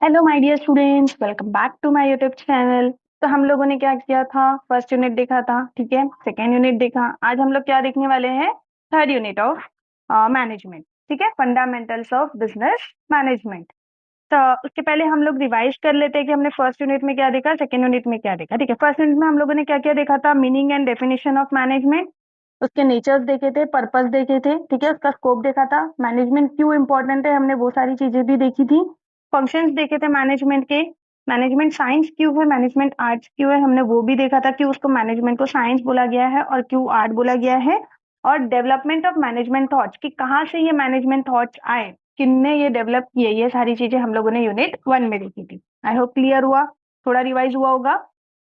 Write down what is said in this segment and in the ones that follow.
Hello my dear students, welcome back to my YouTube channel. तो हम लोगों ने क्या किया था? फर्स्ट यूनिट देखा था, ठीक है। सेकेंड यूनिट देखा। आज हम लोग क्या देखने वाले हैं? थर्ड यूनिट ऑफ मैनेजमेंट, ठीक है। Fundamentals of business management. तो उसके पहले हम लोग रिवाइज कर लेते हैं कि हमने फर्स्ट यूनिट में क्या देखा, सेकेंड यूनिट में क्या देखा, ठीक है। फर्स्ट यूनिट में हम लोगों ने क्या क्या देखा था? Meaning and definition of management, उसके नेचर्स देखे थे, पर्पस देखे थे, ठीक है। उसका स्कोप देखा था, मैनेजमेंट क्यों इंपॉर्टेंट है, हमने वो सारी चीजें भी देखी थी। फंक्शंस देखे थे मैनेजमेंट के, मैनेजमेंट साइंस क्यों है, मैनेजमेंट आर्ट्स क्यों है, हमने वो भी देखा था कि उसको मैनेजमेंट को साइंस बोला गया है और क्यों आर्ट बोला गया है। और डेवलपमेंट ऑफ मैनेजमेंट थॉट्स, कि कहाँ से ये मैनेजमेंट थॉट्स आए, किनने ये डेवलप किए, ये सारी चीजें हम लोगों ने यूनिट 1 में देखी थी। आई होप क्लियर हुआ, थोड़ा रिवाइज हुआ होगा।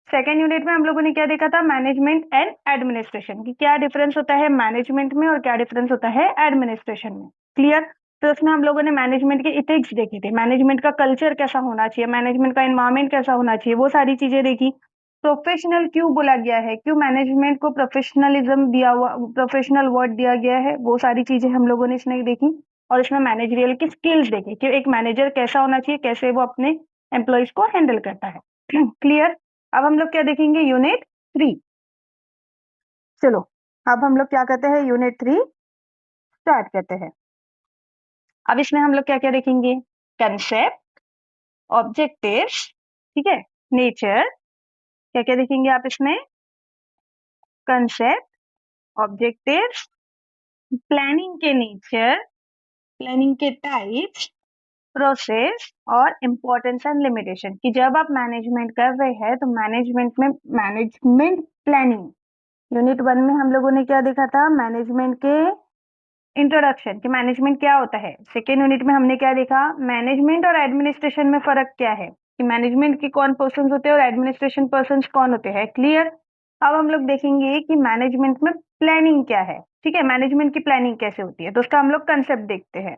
सेकेंड यूनिट में हम लोगों ने क्या देखा था? मैनेजमेंट एंड एडमिनिस्ट्रेशन, कि क्या डिफरेंस होता है मैनेजमेंट में और क्या डिफरेंस होता है एडमिनिस्ट्रेशन में। क्लियर? तो उसमें हम लोगों ने मैनेजमेंट के इथिक्स देखे थे, मैनेजमेंट का कल्चर कैसा होना चाहिए, मैनेजमेंट का एनवायरमेंट कैसा होना चाहिए, वो सारी चीजें देखी। प्रोफेशनल क्यों बोला गया है, क्यों मैनेजमेंट को प्रोफेशनलिज्म दिया हुआ, प्रोफेशनल वर्ड दिया गया है, वो सारी चीजें हम लोगों ने इसमें देखी। और इसमें मैनेजरियल की स्किल्स देखी कि एक मैनेजर कैसा होना चाहिए, कैसे वो अपने एम्प्लॉयज को हैंडल करता है। क्लियर? अब हम लोग क्या देखेंगे? यूनिट 3। चलो, अब हम लोग क्या करते हैं? यूनिट 3 स्टार्ट करते हैं। अब इसमें हम लोग क्या क्या देखेंगे? कंसेप्ट, ऑब्जेक्टिव्स, ठीक है, नेचर। क्या क्या देखेंगे आप इसमें? कंसेप्ट, ऑब्जेक्टिव्स, प्लानिंग के नेचर, प्लानिंग के टाइप्स, प्रोसेस और इम्पोर्टेंस एंड लिमिटेशन, कि जब आप मैनेजमेंट कर रहे हैं तो मैनेजमेंट में मैनेजमेंट प्लानिंग। यूनिट 1 में हम लोगों ने क्या देखा था? मैनेजमेंट के इंट्रोडक्शन, कि मैनेजमेंट क्या होता है। सेकेंड यूनिट में हमने क्या देखा? मैनेजमेंट और एडमिनिस्ट्रेशन में फर्क क्या है, कि मैनेजमेंट के कौन पर्सन होते हैं और एडमिनिस्ट्रेशन पर्सन कौन होते हैं। क्लियर? अब हम लोग देखेंगे कि मैनेजमेंट में प्लानिंग क्या है, ठीक है, मैनेजमेंट की प्लानिंग कैसे होती है, तो उसका हम लोग कंसेप्ट देखते हैं।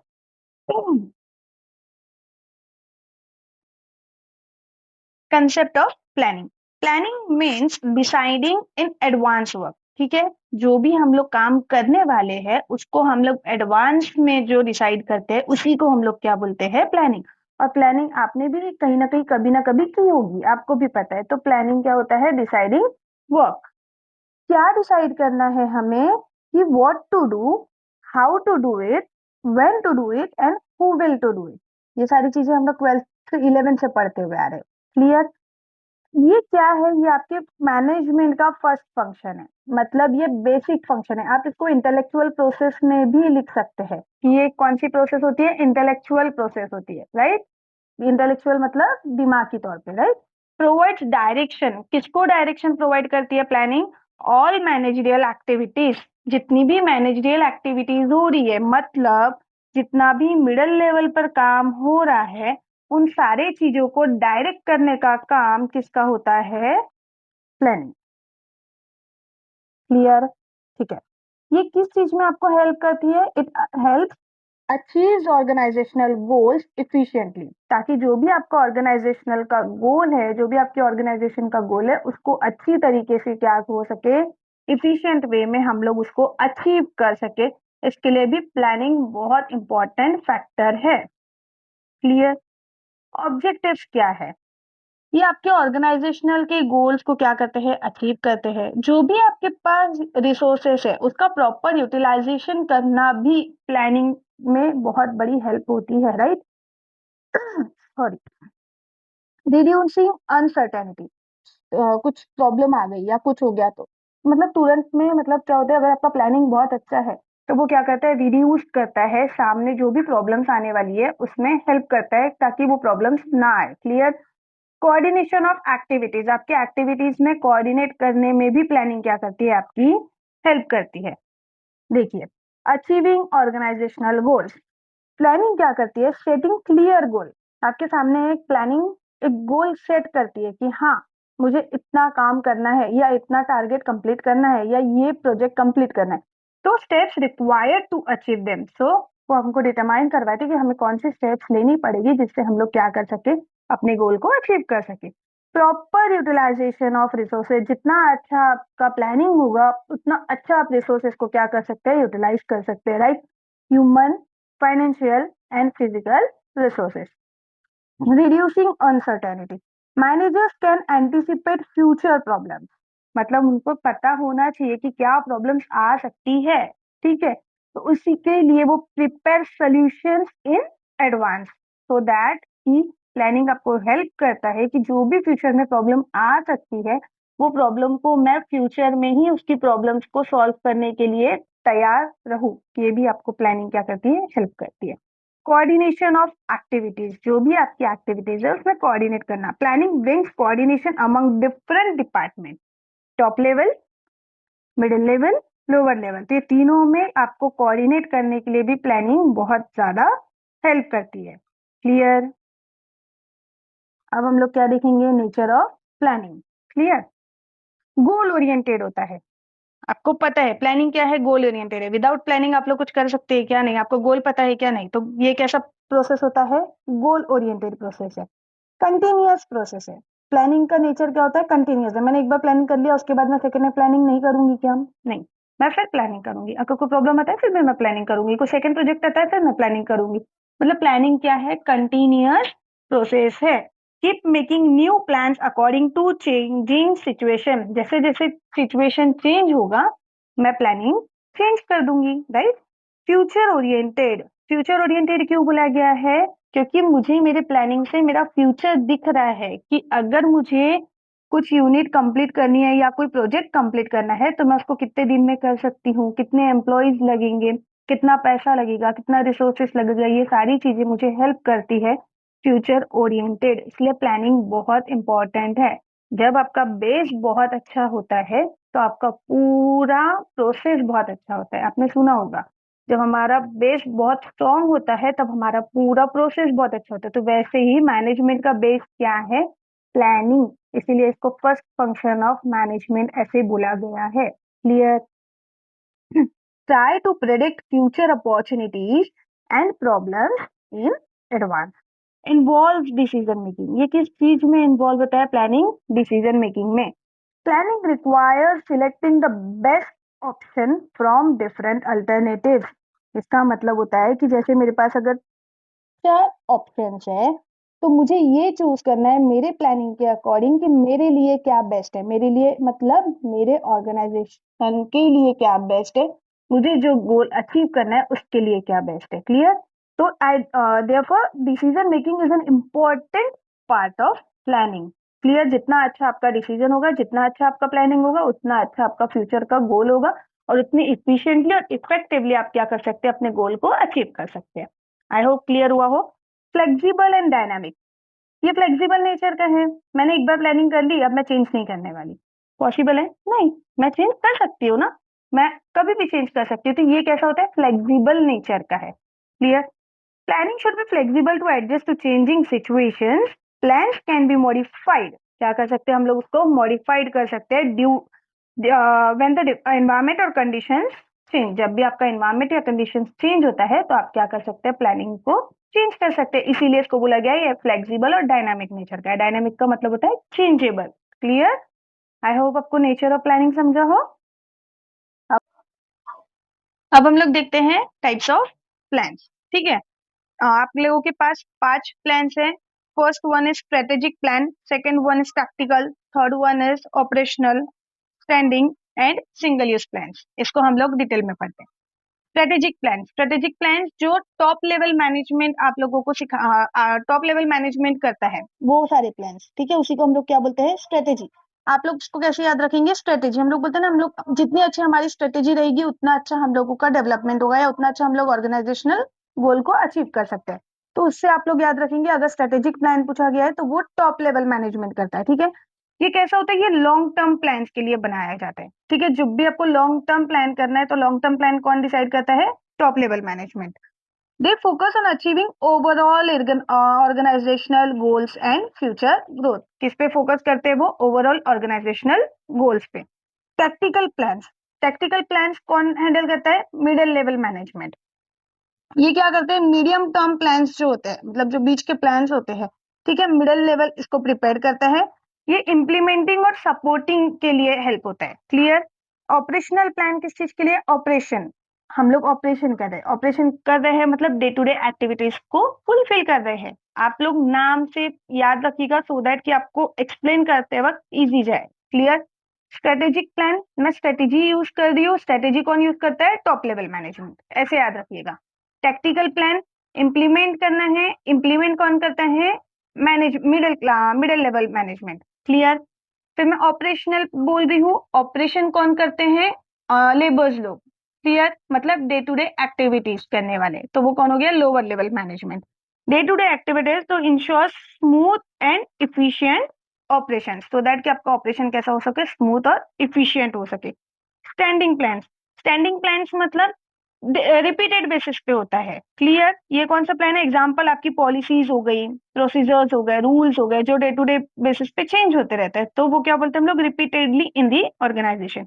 Concept of planning. Planning means deciding in advance work, ठीक है। जो भी हम लोग काम करने वाले हैं उसको हम लोग एडवांस में जो डिसाइड करते हैं उसी को हम लोग क्या बोलते हैं? प्लानिंग। और प्लानिंग आपने भी कहीं ना कभी की होगी, आपको भी पता है। तो प्लानिंग क्या होता है? Deciding work. क्या डिसाइड करना है हमें, कि what to do, how to do it, when to do it and who will to do it. ये सारी चीजें हम लोग 12th 11 से पढ़ते हुए आ रहे हैं। क्लियर? ये क्या है? ये आपके मैनेजमेंट का फर्स्ट फंक्शन है, मतलब ये बेसिक फंक्शन है। आप इसको इंटेलेक्चुअल प्रोसेस में भी लिख सकते हैं कि ये कौन सी प्रोसेस होती है? इंटेलेक्चुअल प्रोसेस होती है, राइट। इंटेलेक्चुअल मतलब दिमागी तौर पे, राइट। प्रोवाइड्स डायरेक्शन, किसको डायरेक्शन प्रोवाइड करती है प्लानिंग? ऑल मैनेजरियल एक्टिविटीज, जितनी भी मैनेजरियल एक्टिविटीज हो रही है, मतलब जितना भी मिडिल लेवल पर काम हो रहा है, उन सारे चीजों को डायरेक्ट करने का काम किसका होता है? प्लानिंग। क्लियर? ठीक है। ये किस चीज में आपको हेल्प करती है? It help achieve organisational goals efficiently, ताकि जो भी आपका ऑर्गेनाइजेशनल का गोल है, जो भी आपके ऑर्गेनाइजेशन का गोल है, उसको अच्छी तरीके से क्या हो सके? इफिशिएंट वे में हम लोग उसको अचीव कर सके। इसके लिए भी प्लानिंग बहुत इंपॉर्टेंट फैक्टर है। क्लियर? ऑब्जेक्टिव्स क्या है? ये आपके ऑर्गेनाइजेशनल के गोल्स को क्या करते हैं? अचीव करते हैं। जो भी आपके पास रिसोर्सेस है उसका प्रॉपर यूटिलाइजेशन करना भी प्लानिंग में बहुत बड़ी हेल्प होती है, राइट। सॉरी। रिड्यूसिंग अनसर्टेनिटी, कुछ प्रॉब्लम आ गई या कुछ हो गया तो मतलब तुरंत में, मतलब क्या होता है, अगर आपका प्लानिंग बहुत अच्छा है तो वो क्या करता है? रिड्यूस करता है सामने जो भी प्रॉब्लम्स आने वाली है उसमें हेल्प करता है, ताकि वो प्रॉब्लम्स ना आए। क्लियर? कोऑर्डिनेशन ऑफ एक्टिविटीज, आपके एक्टिविटीज में कोऑर्डिनेट करने में भी प्लानिंग क्या करती है? आपकी हेल्प करती है। देखिए, अचीविंग ऑर्गेनाइजेशनल गोल्स, प्लानिंग क्या करती है? Setting clear goal. आपके सामने एक प्लानिंग एक गोल सेट करती है कि हाँ, मुझे इतना काम करना है या इतना टारगेट कंप्लीट करना है या ये प्रोजेक्ट कंप्लीट करना है, तो steps required to achieve them. So वो हमको डिटरमाइन करवाती है कि हमें कौन सी स्टेप्स लेनी पड़ेगी जिससे हम लोग क्या कर सके? अपने गोल को अचीव कर सके। प्रॉपर यूटिलाइजेशन ऑफ रिसोर्सेज, जितना अच्छा आपका प्लानिंग होगा उतना अच्छा आप रिसोर्सेज को क्या कर सकते हैं? यूटिलाइज कर सकते हैं, right. Human, financial and physical resources. Reducing uncertainty, managers can anticipate future problems, मतलब उनको पता होना चाहिए कि क्या प्रॉब्लम्स आ सकती है, ठीक है, तो उसी के लिए वो prepare solutions in advance, so that कि प्लानिंग आपको हेल्प करता है कि जो भी फ्यूचर में प्रॉब्लम आ सकती है वो प्रॉब्लम को मैं फ्यूचर में ही उसकी प्रॉब्लम्स को सॉल्व करने के लिए तैयार रहूं। ये भी आपको प्लानिंग क्या करती है, हेल्प करती है। कोऑर्डिनेशन ऑफ एक्टिविटीज, जो भी आपकी एक्टिविटीज है उसमें कोऑर्डिनेट करना, planning brings coordination among different department, top level, middle level, lower level, तो ये तीनों में आपको कोऑर्डिनेट करने के लिए भी प्लानिंग बहुत ज्यादा हेल्प करती है। क्लियर? अब हम लोग क्या देखेंगे, nature of planning. Clear? Goal oriented होता है, आपको पता है प्लानिंग क्या है, गोल ओरिएंटेड है। विदाउट प्लानिंग आप लोग कुछ कर सकते हैं क्या? नहीं। आपको गोल पता है क्या? नहीं। तो ये कैसा प्रोसेस होता है, गोल ओरिएंटेड प्रोसेस है, कंटिन्यूअस प्रोसेस है। प्लानिंग का नेचर क्या होता है, कंटिन्यूअस है। मैंने एक बार प्लानिंग कर लिया, उसके बाद मैं सेकंड में प्लानिंग नहीं करूंगी क्या? नहीं, मैं फिर प्लानिंग करूंगी। अगर कोई प्रॉब्लम आता है फिर मैं प्लानिंग करूंगी, कोई सेकंड प्रोजेक्ट आता है फिर मैं प्लानिंग करूंगी। मतलब प्लानिंग क्या है, कंटिन्यूअस प्रोसेस है। Keep making new plans according to changing situation, जैसे जैसे सिचुएशन चेंज होगा मैं प्लानिंग चेंज कर दूंगी, right. Future oriented, future oriented क्यों बोला गया है, क्योंकि मुझे मेरे प्लानिंग से मेरा फ्यूचर दिख रहा है कि अगर मुझे कुछ यूनिट कंप्लीट करनी है या कोई प्रोजेक्ट कंप्लीट करना है तो मैं उसको कितने दिन में कर सकती हूँ, कितने एम्प्लॉयज लगेंगे, कितना पैसा लगेगा, कितना रिसोर्सेस लगेगा, ये सारी चीजें मुझे हेल्प करती है फ्यूचर ओरिएंटेड। इसलिए प्लानिंग बहुत इंपॉर्टेंट है। जब आपका बेस बहुत अच्छा होता है तो आपका पूरा प्रोसेस बहुत अच्छा होता है। आपने सुना होगा जब हमारा बेस बहुत स्ट्रांग होता है तब हमारा पूरा प्रोसेस बहुत अच्छा होता है। तो वैसे ही मैनेजमेंट का बेस क्या है, प्लानिंग, इसीलिए इसको फर्स्ट फंक्शन ऑफ मैनेजमेंट ऐसे बोला गया है। Clear? Try to predict future opportunities and problems in advance, involve decision making, ये किस चीज में इन्वॉल्व होता है, प्लानिंग डिसीजन मेकिंग में। Planning requires selecting the best option from different alternatives, इसका मतलब होता है कि जैसे मेरे पास अगर 4 ऑप्शंस है तो मुझे ये चूज करना है मेरे प्लानिंग के अकॉर्डिंग कि मेरे लिए क्या बेस्ट है, मेरे लिए मतलब मेरे ऑर्गेनाइजेशन के लिए क्या बेस्ट है, मुझे जो गोल अचीव करना है उसके लिए क्या बेस्ट है। क्लियर? तो I therefore decision making is an important part of planning. Clear? जितना अच्छा आपका डिसीजन होगा, जितना अच्छा आपका प्लानिंग होगा, उतना अच्छा आपका फ्यूचर का गोल होगा और उतनी इफिशिएंटली और इफेक्टिवली आप क्या कर सकते हैं, अपने गोल को अचीव कर सकते हैं। आई होप क्लियर हुआ हो। फ्लेक्सिबल एंड डायनामिक, ये फ्लेक्सिबल नेचर का है। मैंने एक बार प्लानिंग कर ली, अब मैं चेंज नहीं करने वाली। पॉसिबल है? नहीं, मैं चेंज कर सकती हूँ ना, मैं कभी भी चेंज कर सकती हूँ। तो ये कैसा होता है, फ्लेक्सिबल नेचर का है। Clear? Planning should be flexible to adjust to changing situations, plans can be modified, क्या कर सकते हैं हम लोग, उसको मॉडिफाइड कर सकते हैं ड्यू व्हेन द एनवायरमेंट और कंडीशंस चेंज, जब भी आपका एनवायरमेंट या कंडीशंस चेंज होता है तो आप क्या कर सकते हैं, प्लानिंग को चेंज कर सकते हैं। इसीलिए इसको बोला गया है ये फ्लेक्सिबल और डायनामिक नेचर का है। डायनामिक का मतलब होता है चेंजेबल। क्लियर? आई होप आपको नेचर ऑफ प्लानिंग समझा हो। अब अब हम लोग देखते हैं टाइप्स ऑफ प्लान्स। ठीक है, आप लोगों के पास 5 प्लान्स हैं। First one is strategic plan, second one is tactical, third one is operational, standing and single use plans. इसको हम लोग डिटेल में पढ़ते हैं। स्ट्रेटेजिक प्लान, स्ट्रेटेजिक प्लान जो टॉप लेवल मैनेजमेंट आप लोगों को सिखा, टॉप लेवल मैनेजमेंट करता है वो सारे प्लान्स, ठीक है, उसी को हम लोग क्या बोलते हैं, स्ट्रेटेजी। आप लोग इसको कैसे याद रखेंगे, स्ट्रेटेजी, हम लोग बोलते हैं ना, हम लोग जितनी अच्छी हमारी स्ट्रेटेजी रहेगी उतना अच्छा हम लोगों का डेवलपमेंट होगा या उतना अच्छा हम लोग ऑर्गेनाइजेशनल गोल को अचीव कर सकते हैं। तो उससे आप लोग याद रखेंगे, अगर स्ट्रेटेजिक प्लान पूछा गया है तो वो टॉप लेवल मैनेजमेंट करता है। ठीक है, ये कैसा होता है, ये लॉन्ग टर्म प्लान के लिए बनाया जाता है। ठीक है, जब भी आपको लॉन्ग टर्म प्लान करना है तो लॉन्ग टर्म प्लान कौन डिसाइड करता है, top level management. They focus on achieving overall organisational goals and future growth. किस पे फोकस करते हैं वो, ओवरऑल ऑर्गेनाइजेशनल गोल्स पे। टैक्टिकल प्लान्स, टैक्टिकल प्लान्स कौन हैंडल करता है, मिडिल लेवल मैनेजमेंट। ये क्या करते हैं, मीडियम टर्म प्लान्स जो होते हैं, मतलब जो बीच के प्लान्स होते हैं, ठीक है, मिडिल लेवल इसको प्रिपेयर करता है। ये इम्प्लीमेंटिंग और सपोर्टिंग के लिए हेल्प होता है। क्लियर? ऑपरेशनल प्लान किस चीज के लिए, ऑपरेशन, हम लोग ऑपरेशन कर रहे हैं, ऑपरेशन कर रहे हैं मतलब डे टू डे एक्टिविटीज को फुलफिल कर रहे हैं। आप लोग नाम से याद रखिएगा सो दैट कि आपको एक्सप्लेन करते वक्त इजी जाए। क्लियर। स्ट्रेटेजिक प्लान, मैं स्ट्रेटेजी यूज कर रही हूँ, स्ट्रेटेजी कौन यूज करता है? टॉप लेवल मैनेजमेंट, ऐसे याद रखिएगा। टेक्टिकल प्लान इंप्लीमेंट करना है, इंप्लीमेंट कौन करता है? Manage middle middle level management. Clear. फिर मैं ऑपरेशनल बोल रही हूँ, ऑपरेशन कौन करते हैं? लेबर्स लोग। क्लियर, मतलब डे टू डे एक्टिविटीज करने वाले, तो वो कौन हो गया? Lower level management. Day to day activities to ensure smooth and efficient operation, so that कि आपका ऑपरेशन कैसा हो सके? स्मूथ और इफिशियंट हो सके। स्टैंडिंग प्लान्स, स्टैंडिंग प्लान्स मतलब रिपीटेड बेसिस पे होता है। क्लियर, ये कौन सा प्लान है? एग्जाम्पल आपकी पॉलिसीज हो गई, प्रोसीजर्स हो गए, रूल्स हो गए, जो डे टू डे बेसिस पे चेंज होते रहते हैं, तो वो क्या बोलते हैं हम लोग? Repeatedly in the organisation.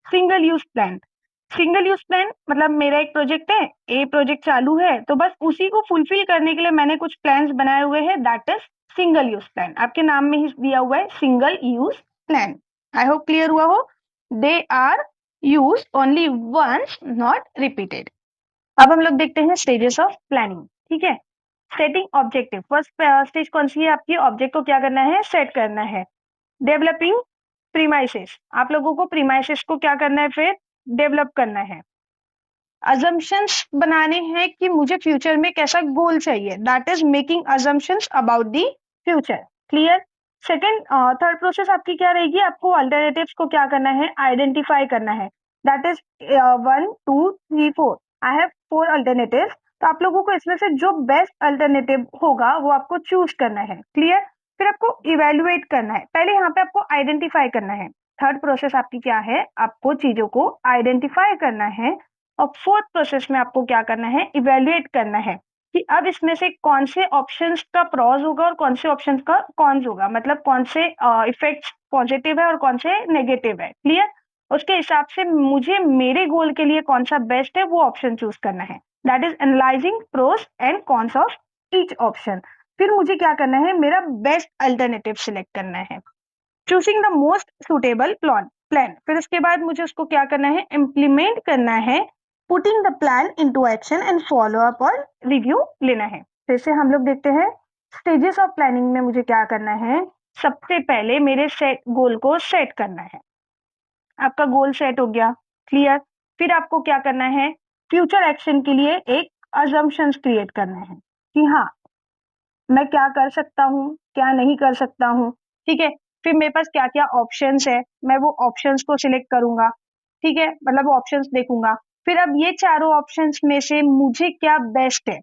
Single use plan, single use plan मतलब मेरा एक प्रोजेक्ट है, ए प्रोजेक्ट चालू है, तो बस उसी को फुलफिल करने के लिए मैंने कुछ प्लान्स बनाए हुए हैं, that is single use plan. आपके नाम में ही दिया हुआ है single use plan. I hope clear हुआ हो। They are use only once, not repeated. अब हम लोग देखते हैं स्टेजेस ऑफ प्लानिंग। ठीक है। सेटिंग ऑब्जेक्टिव, फर्स्ट स्टेज कौन सी है आपकी? ऑब्जेक्ट को क्या करना है? सेट करना है। डेवलपिंग प्रीमाइसेस, आप लोगों को प्रीमाइसेस को क्या करना है? फिर डेवलप करना है। अजम्पशंस बनाने हैं कि मुझे फ्यूचर में कैसा गोल चाहिए, that is making assumptions about the future. Clear. Second third process आपकी क्या रहेगी? आपको अल्टरनेटिव्स को क्या करना है? आइडेंटिफाई करना है। That is 1 2 3 4, I have 4 alternatives, तो आप लोगों को इसमें से जो बेस्ट अल्टरनेटिव होगा वो आपको चूज करना है। क्लियर। फिर आपको इवेल्युएट करना है, पहले यहाँ पे आपको आइडेंटिफाई करना है। थर्ड प्रोसेस आपकी क्या है? आपको चीजों को आइडेंटिफाई करना है। और फोर्थ प्रोसेस में आपको क्या करना है? इवेल्युएट करना है कि अब इसमें से कौन से ऑप्शंस का प्रॉज होगा और कौन से ऑप्शंस का कॉन्स होगा, मतलब कौन से इफेक्ट्स पॉजिटिव है और कौन से नेगेटिव है। क्लियर। उसके हिसाब से मुझे मेरे गोल के लिए कौन सा बेस्ट है वो ऑप्शन चूज करना है। That is analysing pros and cons of each option. फिर मुझे क्या करना है? मेरा बेस्ट अल्टरनेटिव सिलेक्ट करना है। Choosing the most suitable plan, फिर उसके बाद मुझे उसको क्या करना है? इम्प्लीमेंट करना है। Putting the plan into action and follow up और रिव्यू लेना है। फिर से हम लोग देखते हैं स्टेजेस ऑफ प्लानिंग में मुझे क्या करना है। सबसे पहले मेरे सेट गोल को सेट करना है। आपका गोल सेट हो गया। क्लियर। फिर आपको क्या करना है? फ्यूचर एक्शन के लिए एक अजम्पशंस क्रिएट करना है कि हाँ मैं क्या कर सकता हूँ, क्या नहीं कर सकता हूँ। ठीक है। फिर मेरे पास क्या क्या ऑप्शंस है, मैं वो ऑप्शंस को सिलेक्ट करूंगा। ठीक है, मतलब ऑप्शंस देखूंगा। फिर अब ये चारों ऑप्शंस में से मुझे क्या बेस्ट है,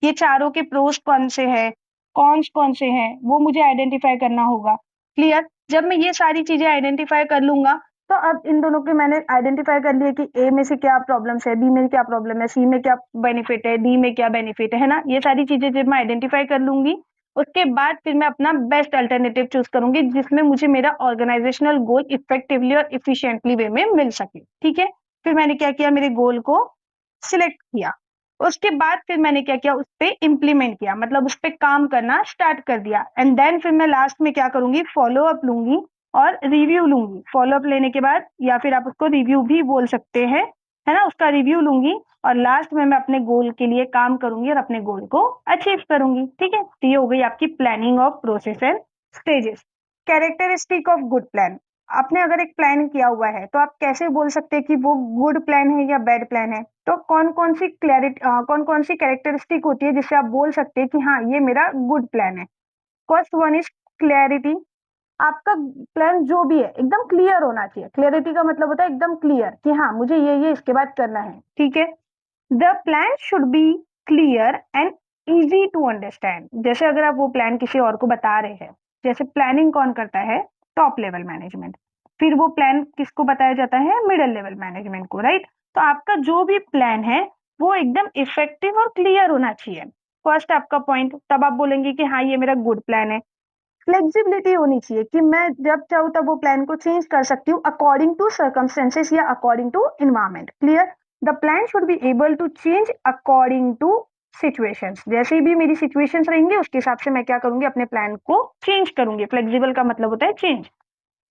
ये चारों के प्रोस कौन से हैं, कॉन्स कौन से हैं, वो मुझे आइडेंटिफाई करना होगा। क्लियर। जब मैं ये सारी चीजें आइडेंटिफाई कर लूंगा, तो अब इन दोनों के मैंने आइडेंटिफाई कर लिया कि ए में से क्या प्रॉब्लम्स है, बी में क्या प्रॉब्लम है, सी में क्या बेनिफिट है, डी में क्या बेनिफिट है ना। ये सारी चीजें जब मैं आइडेंटिफाई कर लूंगी, उसके बाद फिर मैं अपना बेस्ट अल्टरनेटिव चूज करूंगी जिसमें मुझे मेरा ऑर्गेनाइजेशनल गोल इफेक्टिवली और इफिशिएंटली वे में मिल सके। ठीक है। फिर मैंने क्या किया? मेरे गोल को सिलेक्ट किया। उसके बाद फिर मैंने क्या किया? उस पर इम्प्लीमेंट किया, मतलब उस पर काम करना स्टार्ट कर दिया। एंड देन फिर मैं लास्ट में क्या करूंगी? फॉलो अप लूंगी और रिव्यू लूंगी। फॉलो अप लेने के बाद, या फिर आप उसको रिव्यू भी बोल सकते हैं, है ना, उसका रिव्यू लूंगी और लास्ट में मैं अपने गोल के लिए काम करूंगी और अपने गोल को अचीव करूंगी। ठीक है, तो ये हो गई आपकी planning of process and stages. Characteristic of good plan, आपने अगर एक प्लान किया हुआ है तो आप कैसे बोल सकते हैं कि वो गुड प्लान है या बैड प्लान है? तो कौन कौन सी कौन कौन सी कैरेक्टरिस्टिक होती है जिससे आप बोल सकते हैं कि हाँ ये मेरा गुड प्लान है? First one is clarity. आपका प्लान जो भी है एकदम क्लियर होना चाहिए। क्लियरिटी का मतलब होता है एकदम क्लियर कि हाँ मुझे ये इसके बाद करना है। ठीक है। The plan should be clear and easy to understand. जैसे अगर आप वो प्लान किसी और को बता रहे हैं, जैसे प्लानिंग कौन करता है? Top level management. फिर वो प्लान किसको बताया जाता है? मिडिल लेवल मैनेजमेंट को, राइट। तो आपका जो भी प्लान है वो एकदम इफेक्टिव और क्लियर होना चाहिए। फर्स्ट आपका पॉइंट, तब आप बोलेंगे कि हाँ ये मेरा गुड प्लान है। फ्लेक्सिबिलिटी होनी चाहिए कि मैं जब चाहूँ तब वो प्लान को चेंज कर सकती हूँ अकॉर्डिंग टू सर्कमस्टेंसेस या according to environment. Clear. The plan should be able to change according to situations. जैसे भी मेरी सिचुएशंस रहेंगी उसके हिसाब से मैं क्या करूंगी? अपने प्लान को चेंज करूंगी। फ्लेक्सिबल का मतलब होता है चेंज।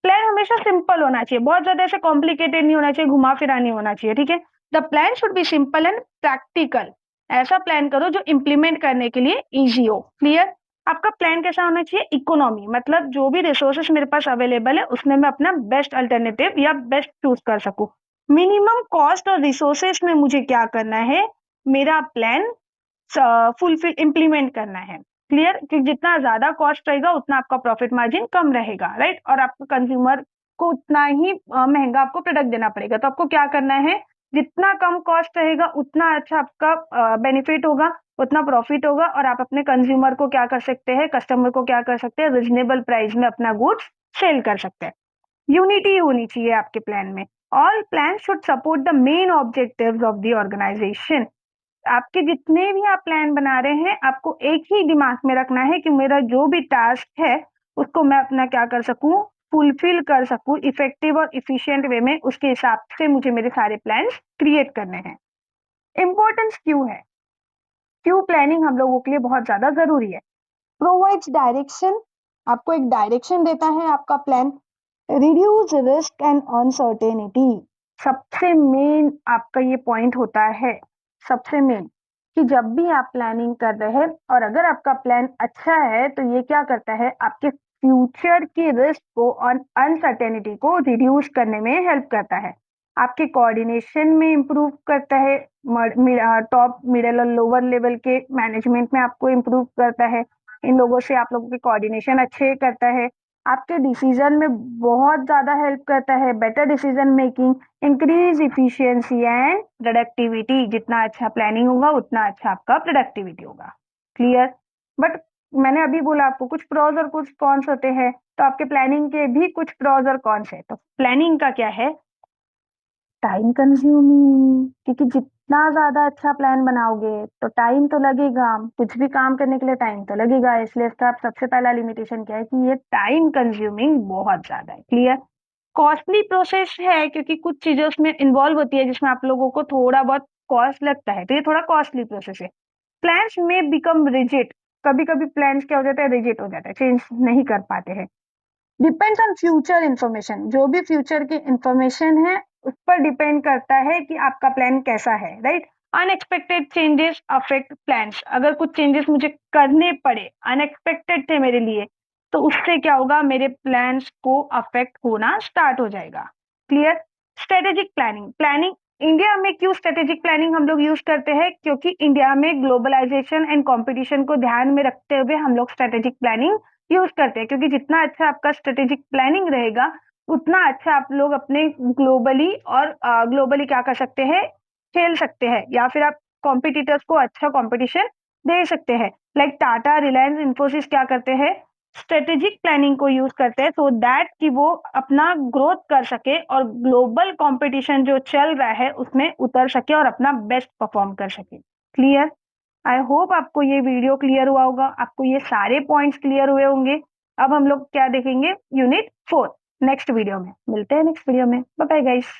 प्लान हमेशा सिंपल होना चाहिए, बहुत ज्यादा ऐसे कॉम्प्लिकेटेड नहीं होना चाहिए, घुमा फिरा नहीं होना चाहिए। ठीक है। The plan should B simple and practical. ऐसा प्लान करो जो इम्प्लीमेंट करने के लिए इजी हो। क्लियर? आपका प्लान कैसा होना चाहिए? इकोनॉमी, मतलब जो भी रिसोर्सेस मेरे पास अवेलेबल है उसमें मैं अपना बेस्ट अल्टरनेटिव या बेस्ट चूज कर सकूं। मिनिमम कॉस्ट और रिसोर्सेस में मुझे क्या करना है? मेरा प्लान फुलफिल इम्प्लीमेंट करना है। क्लियर? कि जितना ज्यादा कॉस्ट रहेगा उतना आपका प्रॉफिट मार्जिन कम रहेगा, राइट? और आपको कंज्यूमर को उतना ही महंगा आपको प्रोडक्ट देना पड़ेगा। तो आपको क्या करना है? जितना कम कॉस्ट रहेगा उतना अच्छा आपका बेनिफिट होगा, उतना प्रॉफिट होगा, और आप अपने कंज्यूमर को क्या कर सकते हैं, कस्टमर को क्या कर सकते हैं, रिजनेबल प्राइस में अपना गुड्स सेल कर सकते हैं। यूनिटी होनी चाहिए आपके प्लान में। All plan should support the main objectives of the organisation. आपके जितने भी आप प्लान बना रहे हैं, आपको एक ही दिमाग में रखना है कि मेरा जो भी टास्क है उसको मैं अपना क्या कर सकूं, फुलफिल कर सकूं इफेक्टिव और इफिशिएंट वे में। उसके हिसाब से मुझे मेरे सारे प्लान्स क्रिएट करने हैं। इंपॉर्टेंस क्यों है? क्यों प्लानिंग हम लोगों के लिए बहुत ज्यादा जरूरी है? प्रोवाइड्स डायरेक्शन, आपको एक डायरेक्शन देता है आपका plan. Reduce risk and uncertainty, सबसे मेन आपका ये पॉइंट होता है, सबसे मेन, कि जब भी आप प्लानिंग कर रहे हैं और अगर आपका प्लान अच्छा है तो ये क्या करता है, आपके फ्यूचर की रिस्क को और अनसर्टेनिटी को रिड्यूस करने में हेल्प करता है। आपके कोऑर्डिनेशन में इंप्रूव करता है, टॉप मिडिल और लोअर लेवल के मैनेजमेंट में आपको इंप्रूव करता है। इन लोगों से आप लोगों के कोऑर्डिनेशन अच्छे करता है। आपके डिसीजन में बहुत ज्यादा हेल्प करता है, better decision making, increase efficiency and productivity. जितना अच्छा प्लानिंग होगा उतना अच्छा आपका प्रोडक्टिविटी होगा। क्लियर? बट मैंने अभी बोला आपको कुछ प्रोज और कुछ कॉन्स होते हैं, तो आपके प्लानिंग के भी कुछ प्रोज और कॉन्स है। तो प्लानिंग का क्या है? टाइम कंज्यूमिंग, क्योंकि जितना ज्यादा अच्छा प्लान बनाओगे तो टाइम तो लगेगा, कुछ भी काम करने के लिए टाइम तो लगेगा, इसलिए इसका सबसे पहला लिमिटेशन क्या है कि ये टाइम कंज्यूमिंग बहुत ज्यादा है। क्लियर? कॉस्टली प्रोसेस है, क्योंकि कुछ चीजें उसमें इन्वॉल्व होती है जिसमें आप लोगों को थोड़ा बहुत कॉस्ट लगता है, तो ये थोड़ा कॉस्टली प्रोसेस है। प्लान्स में बिकम रिजिड, कभी कभी प्लान्स क्या हो जाता है, रिजिड हो जाता है, चेंज नहीं कर पाते हैं। डिपेंड्स ऑन फ्यूचर इंफॉर्मेशन, जो भी फ्यूचर की इंफॉर्मेशन है उस पर डिपेंड करता है कि आपका प्लान कैसा है, right? Unexpected changes affect plans, अगर कुछ चेंजेस मुझे करने पड़े, अनएक्सपेक्टेड थे मेरे लिए, तो उससे क्या होगा, मेरे प्लान्स को अफेक्ट होना स्टार्ट हो जाएगा। Clear? Strategic planning, planning India में क्यों स्ट्रेटेजिक प्लानिंग हम लोग यूज करते हैं? क्योंकि इंडिया में ग्लोबलाइजेशन एंड कंपटीशन को ध्यान में रखते हुए हम लोग स्ट्रेटेजिक प्लानिंग यूज करते हैं, क्योंकि जितना अच्छा आपका स्ट्रेटेजिक प्लानिंग रहेगा उतना अच्छा आप लोग अपने ग्लोबली और ग्लोबली क्या कर सकते हैं, खेल सकते हैं, या फिर आप कॉम्पिटिटर्स को अच्छा कंपटीशन दे सकते हैं। लाइक टाटा, रिलायंस, इन्फोसिस क्या करते हैं, स्ट्रेटेजिक प्लानिंग को यूज करते हैं, सो दैट कि वो अपना ग्रोथ कर सके और ग्लोबल कंपटीशन जो चल रहा है उसमें उतर सके और अपना बेस्ट परफॉर्म कर सके। क्लियर? आई होप आपको ये वीडियो क्लियर हुआ होगा, आपको ये सारे पॉइंट्स क्लियर हुए होंगे। अब हम लोग क्या देखेंगे, यूनिट 4 नेक्स्ट वीडियो में। मिलते हैं नेक्स्ट वीडियो में। Bye bye guys.